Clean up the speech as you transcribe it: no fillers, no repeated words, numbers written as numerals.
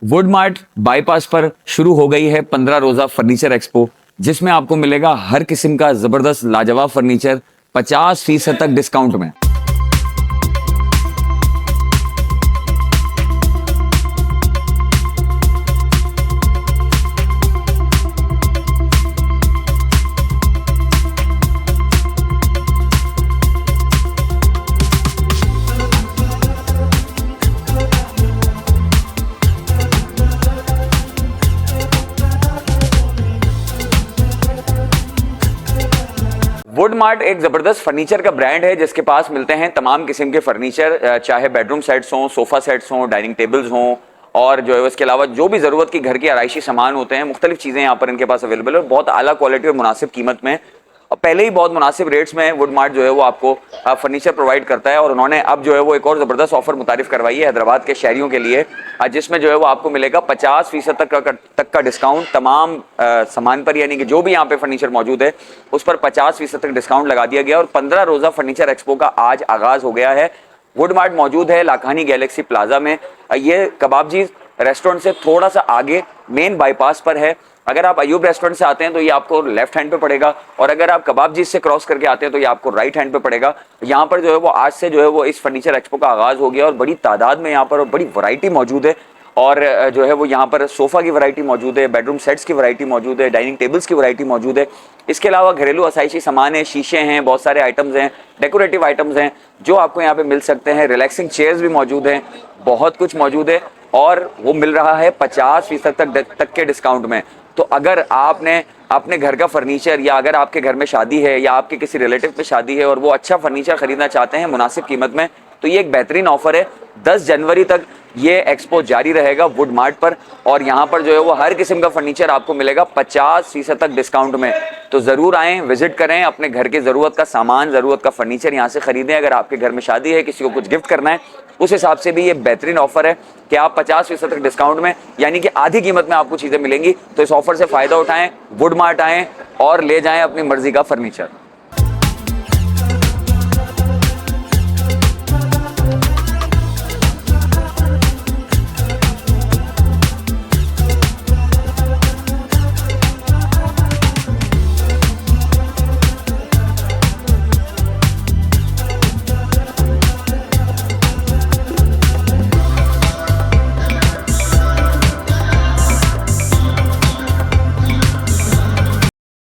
Would mart bypass पर शुरू हो गई है 15 रोजा फर्नीचर एक्सपो, जिसमें आपको मिलेगा हर किस्म का जबरदस्त लाजवाब फर्नीचर 50% तक डिस्काउंट में। वुड मार्ट एक जबरदस्त फर्नीचर का ब्रांड है जिसके पास मिलते हैं तमाम किस्म के फर्नीचर, चाहे बेडरूम सेट्स हों, सोफा सेट्स हों, डाइनिंग टेबल्स हों और जो है उसके अलावा जो भी जरूरत की घर के आराइशी सामान होते हैं, मुख्तलिफ चीजें यहाँ पर इनके पास अवेलेबल है। बहुत आला क्वालिटी और मुनासिब कीमत में और पहले ही बहुत मुनासिब रेट्स में वुड मार्ट जो है वो आपको फर्नीचर प्रोवाइड करता है। और उन्होंने अब जो है वो एक और ज़बरदस्त ऑफर मुतारिफ करवाई है हैदराबाद के शहरियों के लिए, जिसमें जो है वो आपको मिलेगा 50% तक का डिस्काउंट तमाम सामान पर, यानी कि जो भी यहाँ पे फर्नीचर मौजूद है उस पर 50% तक डिस्काउंट लगा दिया गया। और 15 रोज़ा फर्नीचर एक्सपो का आज आगाज़ हो गया है। वुड मार्ट मौजूद है लाखानी गैलेक्सी प्लाजा में। ये कबाबजी रेस्टोरेंट से थोड़ा सा आगे मेन बाईपास पर है। अगर आप अयूब रेस्टोरेंट से आते हैं तो ये आपको लेफ्ट हैंड पे पड़ेगा, और अगर आप कबाबजी से क्रॉस करके आते हैं तो ये आपको राइट हैंड पे पड़ेगा। यहाँ पर जो है वो आज से जो है वो इस फर्नीचर एक्सपो का आगाज हो गया और बड़ी तादाद में यहाँ पर बड़ी वैरायटी मौजूद है। और जो है वो यहाँ पर सोफा की वैरायटी मौजूद है, बेडरूम सेट्स की वैरायटी मौजूद है, डाइनिंग टेबल्स की वैरायटी मौजूद है। इसके अलावा घरेलू आसाइशी सामान है, शीशे हैं, बहुत सारे आइटम्स हैं, डेकोरेटिव आइटम्स हैं जो आपको यहाँ पे मिल सकते हैं। रिलैक्सिंग चेयर्स भी मौजूद हैं, बहुत कुछ मौजूद है और वो मिल रहा है 50% तक के डिस्काउंट में। तो अगर आपने अपने घर का फर्नीचर, या अगर आपके घर में शादी है या आपके किसी रिलेटिव पे शादी है और वो अच्छा फर्नीचर खरीदना चाहते हैं मुनासिब कीमत में, तो ये एक बेहतरीन ऑफर है। 10 जनवरी तक ये एक्सपो जारी रहेगा वुड मार्ट पर, और यहाँ पर जो है वो हर किस्म का फर्नीचर आपको मिलेगा 50% तक डिस्काउंट में। तो ज़रूर आएँ, विजिट करें, अपने घर के ज़रूरत का सामान, ज़रूरत का फर्नीचर यहाँ से ख़रीदें। अगर आपके घर में शादी है, किसी को कुछ गिफ्ट करना है, उस हिसाब से भी ये बेहतरीन ऑफर है कि आप 50% तक डिस्काउंट में, यानी कि आधी कीमत में आपको चीज़ें मिलेंगी। तो इस ऑफर से फ़ायदा उठाएं, वुड मार्ट आएँ और ले जाएं अपनी मर्जी का फर्नीचर।